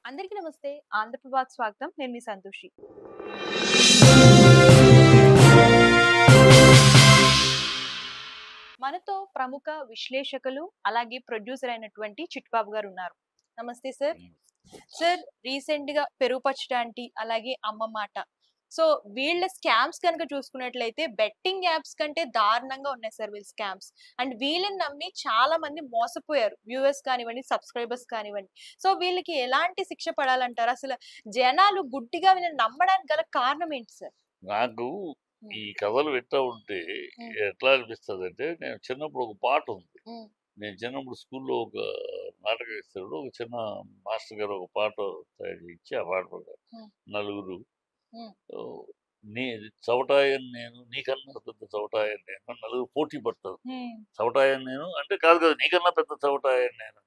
అందరికీ నమస్తే. ఆంధ్రప్రభకి స్వాగతం. నేను మీ సంతోషి. మనతో ప్రముఖ విశ్లేషకులు అలాగే ప్రొడ్యూసర్ అయినటువంటి చిట్టుబాబు గారు ఉన్నారు. నమస్తే సార్. సార్ రీసెంట్‌గా పెరుగు పచ్చడి ఆంటీ అలాగే అమ్మ మాట. సో వీళ్ళ స్కామ్స్ కనుక చూసుకున్నట్లయితే బెట్టింగ్ యాప్స్ కంటే దారుణంగా ఉన్నాయి సార్ వీళ్ళ స్కామ్స్. అండ్ వీళ్ళని నమ్మి చాలా మంది మోసపోయారు. వ్యూవర్స్ కానివ్వండి, సబ్స్క్రైబర్స్ కానివ్వండి. సో వీళ్ళకి ఎలాంటి శిక్ష పడాలంటారు? అసలు జనాలు గుడ్డిగా వీళ్ళని నమ్మడానికి గల కారణం ఏంటి సార్? నాకు ఈ కథలు వింటా ఉంటే ఎట్లా అనిపిస్తదంటే, నేను చిన్నప్పుడు ఒక పాట ఉంది. నేను చిన్నప్పుడు స్కూల్లో ఒక నాటకం ఇచ్చినప్పుడు ఒక చిన్న మాస్టర్ గారు ఒక పాట తయారు చేయించి ఆ పాట ప్రకారం నలుగురు నీ చవటాయని నేను నీకన్నా పెద్ద చవటాయని నేను నలుగురు పోటీ పడతారు. చవటాయని నేను అంటే కాదు కదా, నీకన్నా పెద్ద చవటాయని నేను.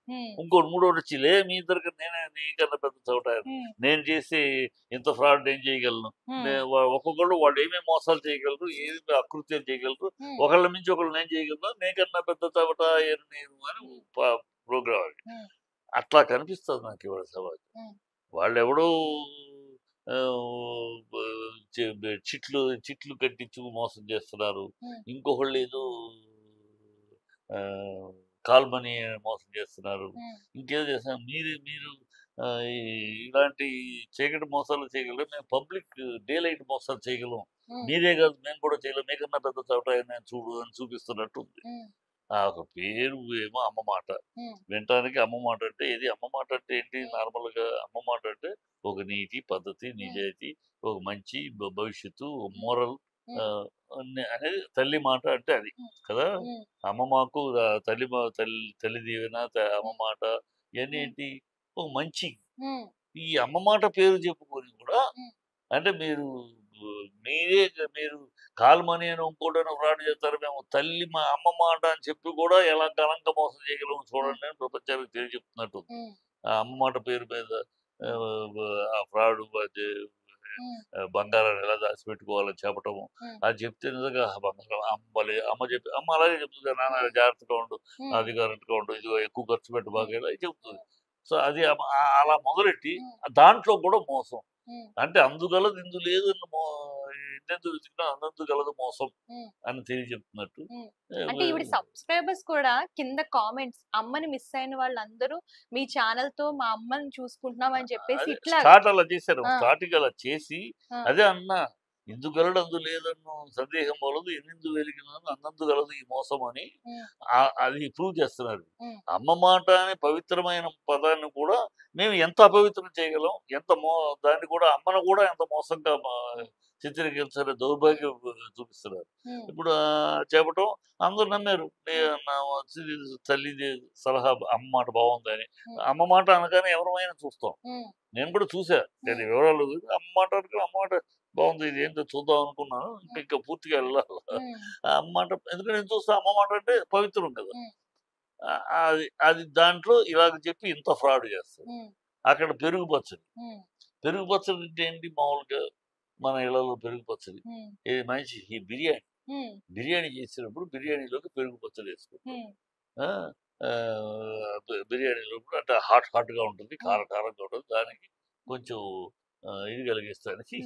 ఇంకోటి మూడోటి వచ్చి లే మీ ఇద్దరికి నేనే నీకన్నా పెద్ద చవటాయని నేను చేసి ఇంత ఫ్రాడ్ ఏం చేయగలను. ఒక్కొక్కళ్ళు వాళ్ళు ఏమేమి మోసాలు చేయగలరు, ఏమి అకృత్యాలు చేయగలరు, ఒకళ్ళ మించి ఒకళ్ళు నేను చేయగలను, నీకన్నా పెద్ద చవటాయని నేను అని ప్రోగ్రామ్ అది. అట్లా కనిపిస్తుంది నాకు ఇవాళ సమాజం. వాళ్ళు ఎవడో చిట్లు కట్టించు మోసం చేస్తున్నారు. ఇంకొకళ్ళు ఏదో కాల్మనీ మోసం చేస్తున్నారు. ఇంకేదో చేస్తున్నారు. మీరు ఇలాంటి చీకటి మోసాలు చేయగలరు, మేము పబ్లిక్ డే లైట్ మోసాలు చేయగలం. మీరే కాదు మేము కూడా చేయలేం, మీకన్నా పెద్ద చోట చూడు అని చూపిస్తున్నట్టు ఉంది. ఆ ఒక పేరు ఏమో అమ్మ మాట. వినటానికి అమ్మ మాట అంటే ఇది అమ్మ మాట అంటే ఏంటి? నార్మల్ గా అమ్మ మాట అంటే ఒక నీతి, పద్ధతి, నిజాయితీ, ఒక మంచి భవిష్యత్తు, మోరల్ అనేది తల్లి మాట అంటే అది కదా. అమ్మ మాకు తల్లి దీవెన, అమ్మ మాట ఇవన్నీ ఏంటి? ఒక మంచి. ఈ అమ్మ మాట పేరు చెప్పుకొని కూడా అంటే మీరు కాల్మనీ అని ఇంకోటైనా ఫ్రాడ్ చేస్తారు. మేము తల్లి మా అమ్మ మాట అని చెప్పి కూడా ఎలా ఘనంగా మోసం చేయగలము చూడండి అని ప్రపంచానికి తెలియజెప్తున్నట్టు. ఆ అమ్మ మాట పేరు మీద ఆ ఫ్రాడ్ బంగారాన్ని ఎలా దాచిపెట్టుకోవాలని చెప్పటము. అది చెప్తే నిజంగా బంగారం అమ్మ అలాగే చెప్తుంది, నాన్న జాగ్రత్తగా ఉండు, అధికారంగా ఉండు, ఇదిగో ఎక్కువ ఖర్చు పెట్టు బాగా ఇలా చెప్తుంది. సో అది అలా మొదలెట్టి దాంట్లో కూడా మోసం. అంటే అందుగలదు ఇందు లేదు ఎన్నెందు వెతికినా అన్నందు గలదు మోసం అని తెలియజెప్తున్నట్టు. అంటే ఇవి సబ్స్క్రైబర్స్ కూడా కింద కామెంట్స్ అమ్మని మిస్ అయిన వాళ్ళందరూ మీ ఛానల్ తో మా అమ్మని చూసుకుంటున్నాం అని చెప్పేసి ఇట్లా స్టార్ట్ అలా చేశారు. స్టార్టింగ్ అలా చేసి అదే అన్నా, ఇందు గలడు అందు లేదన్న సందేహం వలదు, ఎన్నెందు వెలిగినాను అన్నందు గలదు ఈ మోసం అని అది ప్రూవ్ చేస్తున్నారు. అమ్మ మాట అనే పవిత్రమైన పదాన్ని కూడా మేము ఎంత అపవిత్రం చేయగలం, దాన్ని కూడా అమ్మను కూడా ఎంత మోసంగా చిత్రీకరించారు, దౌర్భాగ్యం చూపిస్తున్నారు. ఇప్పుడు చెప్పటం అందరూ నమ్మారు. తల్లి సలహా అమ్మ మాట బాగుందని. అమ్మ మాట అనగానే ఎవరమైనా చూస్తాం. నేను కూడా చూసా, నేను వివరాలు అమ్మ మాట అమ్మ మాట బాగుంది, ఇది ఏంటో చూద్దాం అనుకున్నాను. ఇంకా పూర్తిగా వెళ్ళాలి. అమ్మ మాట ఎందుకంటే నేను చూస్తా, అమ్మ మాట అంటే పవిత్రం కదా. అది దాంట్లో ఇలాగ చెప్పి ఇంత ఫ్రాడ్ చేస్తారు. అక్కడ పెరుగు పచ్చడి అంటే ఏంటి? మామూలుగా మన ఇళ్లలో పెరుగు పచ్చడి ఇది మంచి ఈ బిర్యానీ చేసినప్పుడు బిర్యానీలోకి పెరుగు పచ్చడి వేసుకుంటాం. బిర్యానీలో కూడా అంటే హాట్గా ఉంటుంది, కారంగా ఉంటుంది, దానికి కొంచెం ఇది కలిగిస్తానికి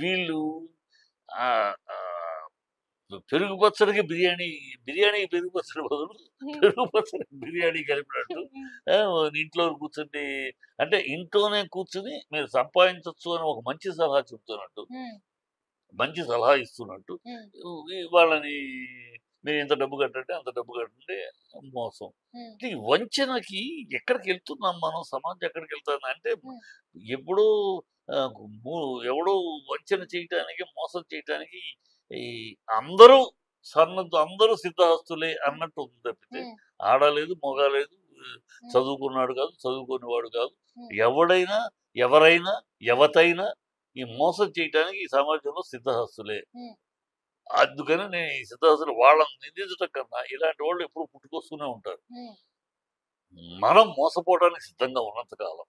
వీళ్ళు పెరుగు పచ్చడికి బిర్యానీకి పెరుగు పచ్చడి బదులు పెరుగు పచ్చడి బిర్యానీ కలిపినట్టు ఇంట్లో కూర్చుండి అంటే ఇంట్లోనే కూర్చుని మీరు సంపాదించవచ్చు అని ఒక మంచి సలహా చెప్తున్నట్టు, మంచి సలహా ఇస్తున్నట్టు వాళ్ళని మీరు ఇంత డబ్బు కట్టండి అంత డబ్బు కట్టండి మోసం. ఈ వంచనకి ఎక్కడికి వెళ్తున్నాం మనం? సమాజం ఎక్కడికి వెళ్తుంది అంటే ఎవడో వంచన చేయటానికి, మోసం చేయటానికి ఈ అందరూ అందరూ సిద్ధహస్తులే అన్నట్టు ఉంది తప్పితే ఆడలేదు, మొగలేదు, చదువుకున్నాడు కాదు, చదువుకునేవాడు కాదు, ఎవరైనా ఎవతైనా ఈ మోసం చేయటానికి ఈ సమాజంలో సిద్ధహస్తులే. అందుకని నేను ఈ సిద్ధహస్తులు వాళ్ళని నిందించడం కన్నా ఇలాంటి వాళ్ళు ఎప్పుడు పుట్టుకొస్తూనే ఉంటారు. మనం మోసపోవడానికి సిద్ధంగా ఉన్నంత కాలం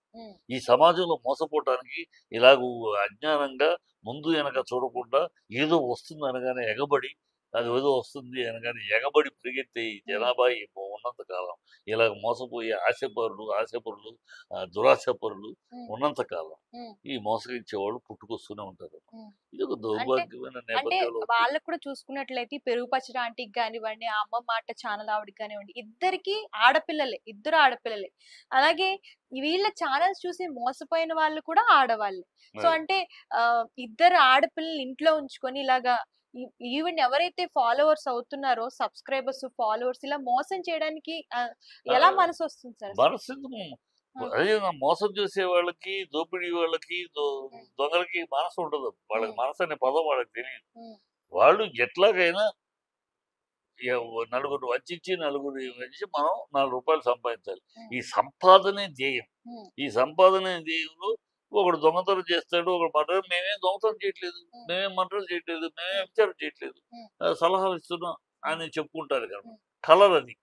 ఈ సమాజంలో మోసపోవటానికి ఇలాగ అజ్ఞానంగా ముందు వెనక చూడకుండా ఏదో వస్తుంది అనగానే ఎగబడి అది ఏదో వస్తుంది అనగానే ఎగబడి పరిగెత్తే ఈ జనాభా ఉన్నంత కాలం ఇలా మోసపోయే ఆశపరులు దురాశపరులు ఉన్నంత కాలం ఈ మోసగించేవాళ్ళు పుట్టుకొస్తూనే ఉంటారు. ఇది ఒక అంటే దౌర్భాగ్యమైన అంటే నేపథ్యంలో ఉంది. వాళ్ళకు కూడా చూసుకున్నట్లయితే ఈ పెరుగు పచ్చడి ఆంటీకి కానివ్వండి, ఆ అమ్మ మాట ఛానల్ ఆవిడకి కానివ్వండి, ఇద్దరికి ఆడపిల్లలే, ఇద్దరు ఆడపిల్లలే. అలాగే వీళ్ళ ఛానల్స్ చూసి మోసపోయిన వాళ్ళు కూడా ఆడవాళ్ళే. సో అది. అంటే ఇద్దరు ఆడపిల్లల్ని ఇంట్లో ఉంచుకొని ఇలాగా ఈవెన్ ఎవరైతే ఫాలోవర్స్ అవుతున్నారో సబ్స్క్రైబర్స్, ఫాలోవర్స్ ఇలా మోసం చేయడానికి ఎలా ఆ, మనసొస్తుంది సార్ అసలు? మనసు అదే మోసం చేసే వాళ్ళకి, దోపిడీ వాళ్ళకి, దొంగలకి మనసు ఉండదు. వాళ్ళకి మనసు అనే పదం వాళ్ళకి తెలియదు. వాళ్ళు ఎట్లాగైనా నలుగురు వంచి మనం ₹4 సంపాదించాలి. ఈ సంపాదనే ధ్యేయం. ఈ సంపాదనే ధ్యేయంలో ఒకడు దొంగతనం చేస్తాడు, ఒకడు మర్డర్. మేమేం దొంగతనం చేయట్లేదు, మేమేం మర్డర్ చేయట్లేదు, మేమేం విచారం చేయట్లేదు, సలహాలు ఇస్తున్నాం అని చెప్పుకుంటారు కదా. కలర్ అది.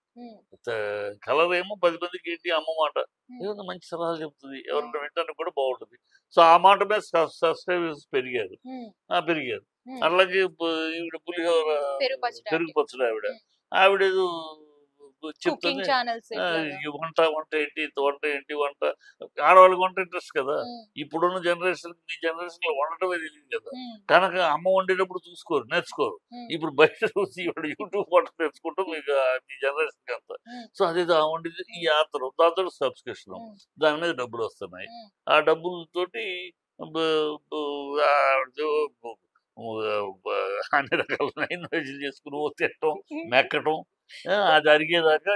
కలర్ ఏమో 10 మందికి ఏంటి అమ్మ మాట ఏమన్నా మంచి సలహాలు చెప్తుంది, ఎవరైనా వింటానికి కూడా బాగుంటుంది. సో ఆ మాట మీద సబ్స్క్రైబర్స్ పెరిగారు. అట్లాగే ఈవిడ పులిహోర పెరుగు పచ్చడి ఆవిడేదో చెప్తుంది. కుకింగ్ ఛానల్స్ ఈ వంట ఏంటి ఆడవాళ్ళకి వంట ఇంట్రెస్ట్ కదా. ఇప్పుడున్న జనరేషన్ మీ జనరేషన్ లో వండటమే తెలియదు కదా. కనుక అమ్మ వండేటప్పుడు నేర్చుకోరు. ఇప్పుడు బయట చూసి యూట్యూబ్ వంట నేర్చుకుంటాం మీకు మీ జనరేషన్ అంతా. సో అదేదో వండిది ఈ ఆతరం దాంతో సబ్స్క్రిప్షన్ దాని మీద డబ్బులు వస్తున్నాయి. ఆ డబ్బులతోటి అన్ని రకాల ఇన్వెస్ట్ చేసుకుని తిట్టడం, మెక్కటం, అది అరిగేదాకా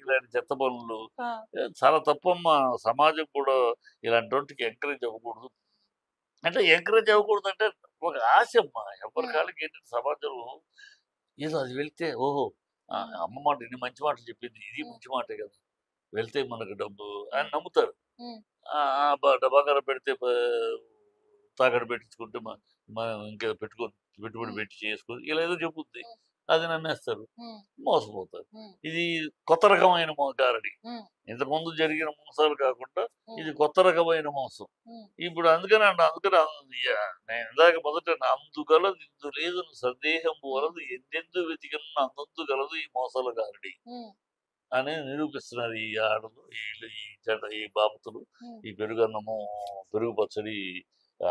ఇలాంటి చెత్త పనులు చాలా తప్పమ్మా. సమాజం కూడా ఇలాంటి వాటికి ఎంకరేజ్ అవ్వకూడదు. అంటే ఎంకరేజ్ అవ్వకూడదు అంటే ఒక ఆశ అమ్మా. ఎవరి కాళ్ళకి ఏంటంటే సమాజంలో ఏదో అది వెళ్తే ఓహో అమ్మ మాట ఇన్ని మంచి మాటలు చెప్పింది, ఇది మంచి మాటే కదా, వెళ్తే మనకు డబ్బు అని నమ్ముతారు. బంగారం పెడితే తాకట్టు పెట్టించుకుంటే మనం ఇంకా పెట్టుబడి పెట్టి చేసుకొని ఇలా ఏదో చెప్పుద్ది, అది నమ్మేస్తారు, మోసపోతారు. ఇది కొత్త రకమైన గారడి. ఇంతకుముందు జరిగిన మోసాలు కాకుండా ఇది కొత్త రకమైన మోసం. ఇప్పుడు అందుకని నేను ఇందాక మొదట అందుగలదు ఇందు లేదు సందేహం వలదు ఎందెందు వెతికిన అందందు గలదు ఈ మోసాల గారడి అని నిరూపిస్తున్నారు ఈ ఆడలు, ఈ బాపతులు, ఈ పెరుగన్నము, పెరుగు పచ్చడి,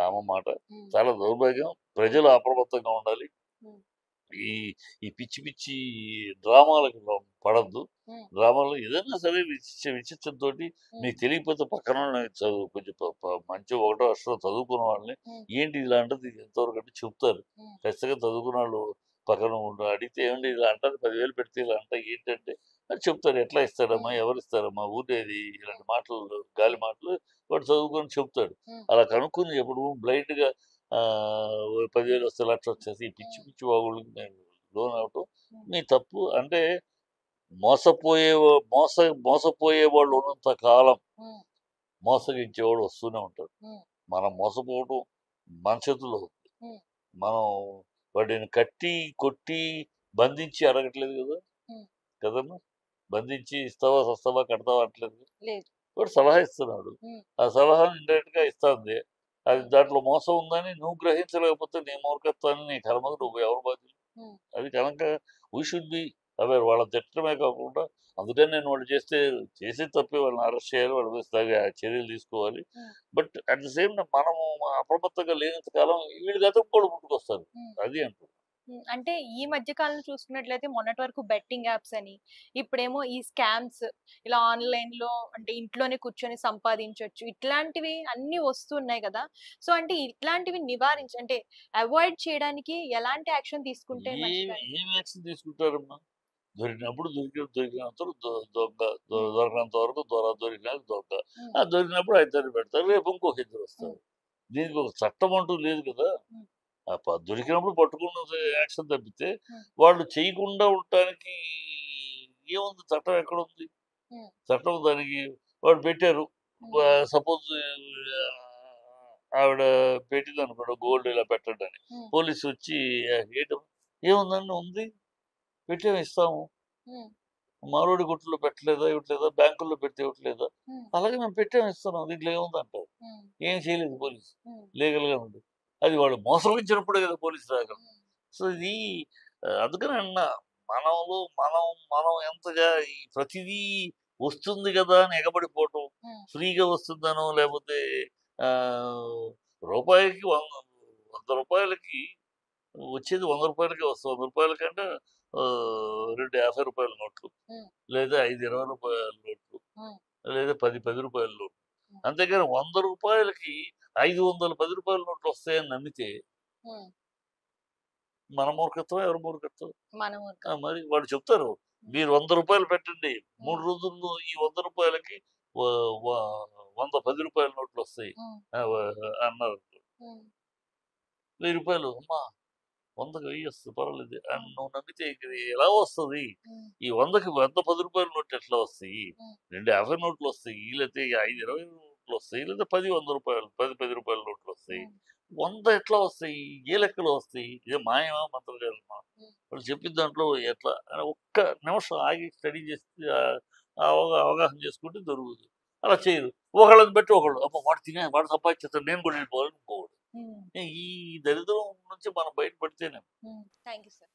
అమ్మ మాట. చాలా దౌర్భాగ్యం. ప్రజలు అప్రమత్తంగా ఉండాలి. ఈ ఈ పిచ్చి డ్రామాలకు పడద్దు. డ్రామాలో ఏదైనా సరే విచిత్రంతో మీకు తెలియకపోతే పక్కన కొంచెం మంచి ఒకటో అక్షరం చదువుకున్న వాళ్ళని ఏంటి ఇలా అంటది ఎంతవరకు అంటే చెప్తారు. ఖచ్చితంగా చదువుకున్న వాళ్ళు పక్కన అడిగితే ఏమండి ఇలా అంటారు, 10,000 పెడితే ఇలా అంట ఏంటంటే అది చెప్తారు. ఎట్లా ఇస్తారమ్మా, ఎవరు ఇస్తారమ్మా, ఊరేది ఇలాంటి మాటలు గాలి మాటలు వాడు చదువుకొని చెప్తాడు. అలా కనుక్కుని ఎప్పుడు బ్లైండ్గా 10,000 వస్తే 1,00,000 వచ్చేసి ఈ పిచ్చి వాగుళ్ళకి నేను లోన్ అవటం మీ తప్పు. అంటే మోసపోయే వాళ్ళు ఉన్నంత కాలం మోసగించేవాడు వస్తూనే ఉంటాడు. మనం మోసపోవడం మన చేతుల్లో ఉంది. మనం వాడిని కట్టి కొట్టి బంధించి అడగట్లేదు కదమ్మా. బంధించి ఇస్తావా సస్తావా కడతావా అంటలేదు. వాడు సలహా ఇస్తున్నాడు. ఆ సలహాను ఇండైరెక్ట్ గా ఇస్తుంది. అది దాంట్లో మోసం ఉందని నువ్వు గ్రహించలేకపోతే నీ మూర్ఖత్వాన్ని, నీ కర్మకు నువ్వు ఎవరు బాధ్యులు? అది కనుక వీ షుడ్ బి అవేర్. వాళ్ళ తిట్టడమే కాకుండా అందుకని నేను వాళ్ళు చేసే తప్పే వాళ్ళని అరెస్ట్ చేయాలి, వాళ్ళ మీద చర్యలు తీసుకోవాలి. బట్ అట్ ద సేమ్ మనము అప్రమత్తంగా లేనంత కాలం వీళ్ళు గతం కూడా పుట్టుకొస్తారు. అది అంటారు. అంటే ఈ మధ్య కాలంలో చూసుకున్నట్లయితే మొన్నటి వరకు బెట్టింగ్ యాప్స్ అని, ఇప్పుడేమో ఈ స్కామ్స్, ఇలా ఆన్లైన్ లో అంటే ఇంట్లోనే కూర్చొని సంపాదించవచ్చు, ఇట్లాంటివి అన్ని వస్తున్నాయి కదా. సో అంటే ఇట్లాంటివి అంటే అవాయిడ్ చేయడానికి ఎలాంటి యాక్షన్ తీసుకుంటే ఏం యాక్షన్ తీసుకుంటారమ్మా? దొరికినప్పుడు దొరికినంత దొరకనంత వరకు దొరికినాక దొరికినప్పుడు 5 పెడతారు, రేపు ఇంకొక 2 వస్తారు. దీనికి ఒక చట్టం అంటూ లేదు కదా. దొరికినప్పుడు పట్టుకున్న యాక్షన్ తప్పితే వాళ్ళు చేయకుండా ఉండటానికి ఏముంది? చట్టం ఎక్కడుంది? చట్టం దానికి వాడు పెట్టారు. సపోజ్ ఆవిడ పెట్టింది అనుకోండి, గోల్డ్ ఇలా పెట్టండి అని, పోలీసు వచ్చి ఏముందండి ఉంది, పెట్టే ఇస్తాము, మారోడి గుట్లో పెట్టలేదా ఇవ్వట్లేదా, బ్యాంకుల్లో పెడితే ఇవ్వట్లేదా, అలాగే మేము పెట్టాము ఇస్తున్నాం, దీంట్లో ఏముంది అంటారు. ఏం చేయలేదు పోలీసు, లీగల్గా ఉంది. అది వాళ్ళు మోసగించినప్పుడే కదా పోలీసు రాగలరు. సో ఇది అందుకని అన్నా మనలో మనం మనం ఎంతగా ఈ ప్రతిదీ వస్తుంది కదా అని ఎగబడిపోవటం, ఉమ్, ఫ్రీగా వస్తుందనో లేకపోతే ఆ, రూపాయికి 100 రూపాయలకి వచ్చేది 100 రూపాయలకే వస్తుంది. 100 రూపాయల కంటే ఆ, 2 50 రూపాయల నోట్లు, ఉమ్, లేదా 5 20 రూపాయల నోట్లు, ఉమ్, లేదా 10 10 రూపాయల నోట్లు. ఉమ్, అంతేగాని 100 రూపాయలకి 510 రూపాయల నోట్లు వస్తాయని నమ్మితే ఉమ్. మన మూర్ఖత్వం ఎవరి మూర్ఖత్వం? మనం ఊరుక. మరి వాళ్ళు చెప్తారు, మీరు 100 రూపాయలు పెట్టండి, 3 రోజుల్లో ఈ 100 రూపాయలకి 100 10 రూపాయల నోట్లు వస్తాయి ఉమ్, అన్నారు. ఉమ్, 1000 రూపాయలు అమ్మా, 100కి 1000 వస్తుంది పర్వాలేదు అని నువ్వు నమ్మితే ఇది ఎలా వస్తుంది? ఉమ్, ఈ 100కి 110 రూపాయల నోట్లు ఎట్లా వస్తాయి? ఉమ్, 2 50 నోట్లు వస్తాయి, లేకపోతే 5 20 నోట్లు వస్తాయి, లేదా 10 100 రూపాయలు 10 10 రూపాయల నోట్లు వస్తాయి. ఉమ్, 100 ఎట్లా వస్తాయి? ఏ లెక్కలో వస్తాయి? ఇదే మాయమా మంత్రజాలమా? ఉమ్. వాళ్ళు చెప్పిన దాంట్లో ఎట్లా అని ఒక్క నిమిషం ఆగి స్టడీ చేసి అవగాహన చేసుకుంటే దొరుకుతుంది. అలా చేయరు. ఒకళ్ళని బట్టి ఒకళ్ళు, అమ్మ వాడు వాడు సంపాదించేస్తాడు, నేను కూడా వెళ్ళిపోవాలి ఇంకోడు. ఉమ్, ఈ దరిద్రం నుంచి మనం బయటపడితేనే ఉమ్. Thank you sir.